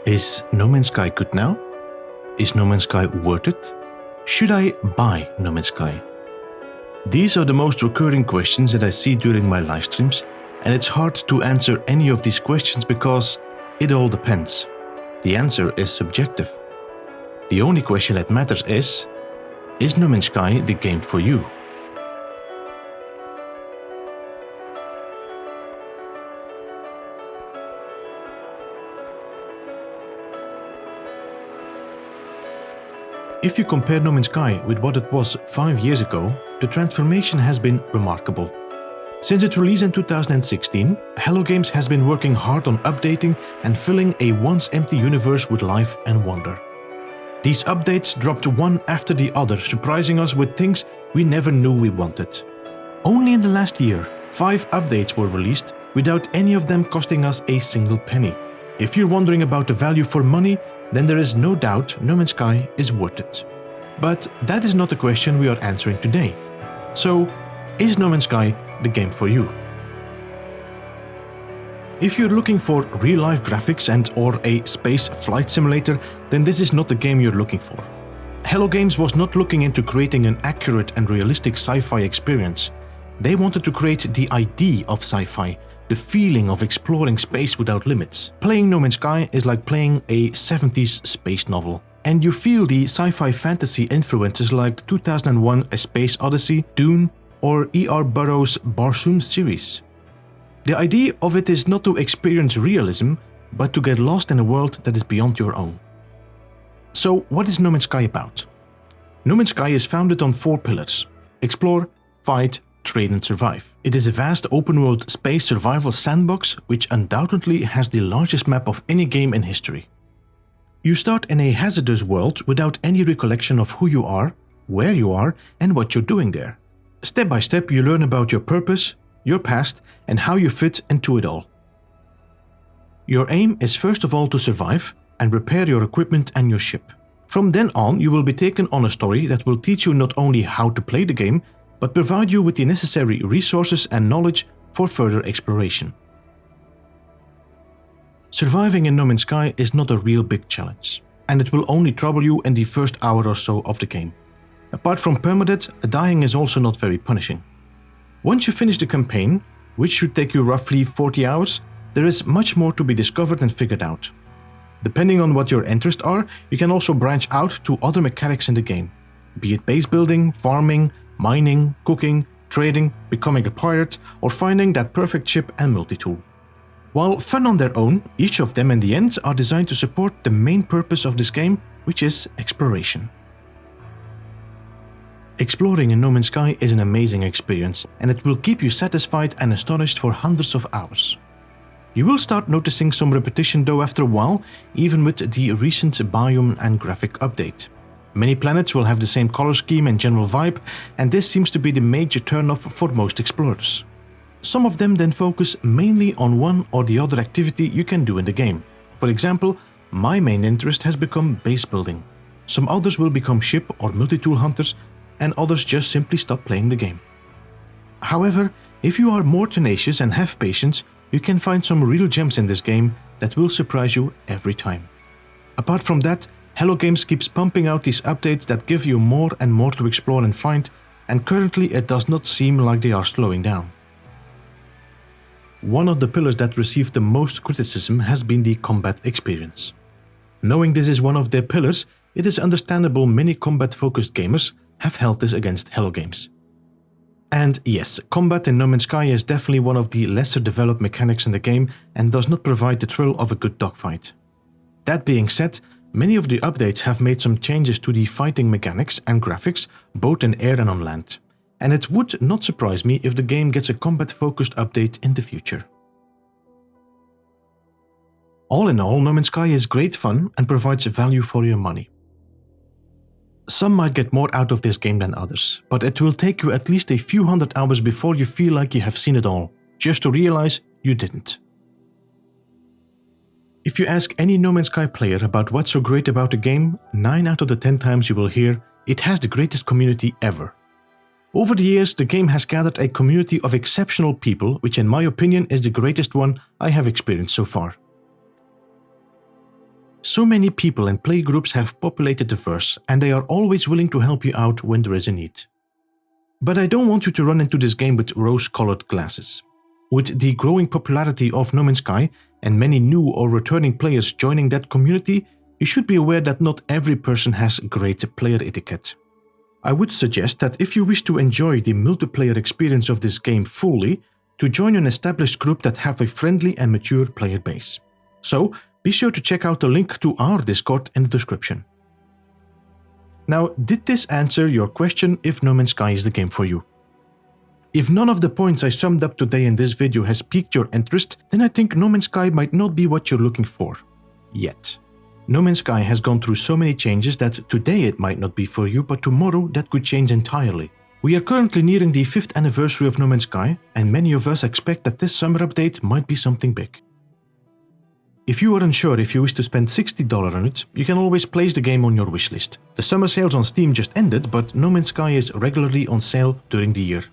Is No Man's Sky good now? Is No Man's Sky worth it? Should I buy No Man's Sky? These are the most recurring questions that I see during my live streams, and it's hard to answer any of these questions because it all depends. The answer is subjective. The only question that matters is No Man's Sky the game for you? If you compare No Man's Sky with what it was 5 years ago, the transformation has been remarkable. Since its release in 2016, Hello Games has been working hard on updating and filling a once empty universe with life and wonder. These updates dropped one after the other, surprising us with things we never knew we wanted. Only in the last year, 5 updates were released, without any of them costing us a single penny. If you're wondering about the value for money, then there is no doubt No Man's Sky is worth it. But that is not the question we are answering today. So, is No Man's Sky the game for you? If you're looking for real-life graphics and/or a space flight simulator, then this is not the game you're looking for. Hello Games was not looking into creating an accurate and realistic sci-fi experience. They wanted to create the idea of sci-fi, the feeling of exploring space without limits. Playing No Man's Sky is like playing a 70s space novel. And you feel the sci-fi fantasy influences like 2001: A Space Odyssey, Dune, or E.R. Burroughs' Barsoom series. The idea of it is not to experience realism, but to get lost in a world that is beyond your own. So what is No Man's Sky about? No Man's Sky is founded on 4 pillars: explore, fight, trade and survive. It is a vast open-world space survival sandbox which undoubtedly has the largest map of any game in history. You start in a hazardous world without any recollection of who you are, where you are, and what you're doing there. Step by step you learn about your purpose, your past, and how you fit into it all. Your aim is first of all to survive and repair your equipment and your ship. From then on you will be taken on a story that will teach you not only how to play the game, but provide you with the necessary resources and knowledge for further exploration. Surviving in No Man's Sky is not a real big challenge, and it will only trouble you in the first hour or so of the game. Apart from permadeath, dying is also not very punishing. Once you finish the campaign, which should take you roughly 40 hours, there is much more to be discovered and figured out. Depending on what your interests are, you can also branch out to other mechanics in the game, be it base building, farming, mining, cooking, trading, becoming a pirate, or finding that perfect ship and multi-tool. While fun on their own, each of them in the end are designed to support the main purpose of this game, which is exploration. Exploring in No Man's Sky is an amazing experience, and it will keep you satisfied and astonished for hundreds of hours. You will start noticing some repetition though after a while, even with the recent biome and graphic update. Many planets will have the same color scheme and general vibe, and this seems to be the major turn-off for most explorers. Some of them then focus mainly on one or the other activity you can do in the game. For example, my main interest has become base building. Some others will become ship or multi-tool hunters, and others just simply stop playing the game. However, if you are more tenacious and have patience, you can find some real gems in this game that will surprise you every time. Apart from that, Hello Games keeps pumping out these updates that give you more and more to explore and find, and currently it does not seem like they are slowing down. One of the pillars that received the most criticism has been the combat experience. Knowing this is one of their pillars, it is understandable many combat-focused gamers have held this against Hello Games. And yes, combat in No Man's Sky is definitely one of the lesser developed mechanics in the game and does not provide the thrill of a good dogfight. That being said, many of the updates have made some changes to the fighting mechanics and graphics, both in air and on land. And it would not surprise me if the game gets a combat-focused update in the future. All in all, No Man's Sky is great fun and provides value for your money. Some might get more out of this game than others, but it will take you at least a few hundred hours before you feel like you have seen it all, just to realize you didn't. If you ask any No Man's Sky player about what's so great about the game, 9 out of the 10 times you will hear, it has the greatest community ever. Over the years, the game has gathered a community of exceptional people, which in my opinion is the greatest one I have experienced so far. So many people and playgroups have populated the verse, and they are always willing to help you out when there is a need. But I don't want you to run into this game with rose-colored glasses. With the growing popularity of No Man's Sky and many new or returning players joining that community, you should be aware that not every person has great player etiquette. I would suggest that if you wish to enjoy the multiplayer experience of this game fully, to join an established group that have a friendly and mature player base. So, be sure to check out the link to our Discord in the description. Now, did this answer your question if No Man's Sky is the game for you? If none of the points I summed up today in this video has piqued your interest, then I think No Man's Sky might not be what you're looking for. Yet. No Man's Sky has gone through so many changes that today it might not be for you, but tomorrow that could change entirely. We are currently nearing the 5th anniversary of No Man's Sky, and many of us expect that this summer update might be something big. If you are unsure if you wish to spend $60 on it, you can always place the game on your wishlist. The summer sales on Steam just ended, but No Man's Sky is regularly on sale during the year.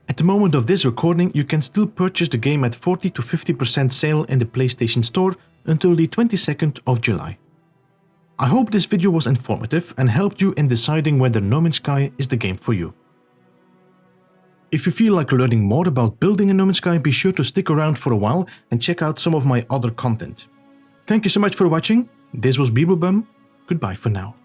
At the moment of this recording, you can still purchase the game at 40 to 50% sale in the PlayStation Store until the 22nd of July. I hope this video was informative and helped you in deciding whether No Man's Sky is the game for you. If you feel like learning more about building in No Man's Sky, be sure to stick around for a while and check out some of my other content. Thank you so much for watching. This was Beeblebum. Goodbye for now.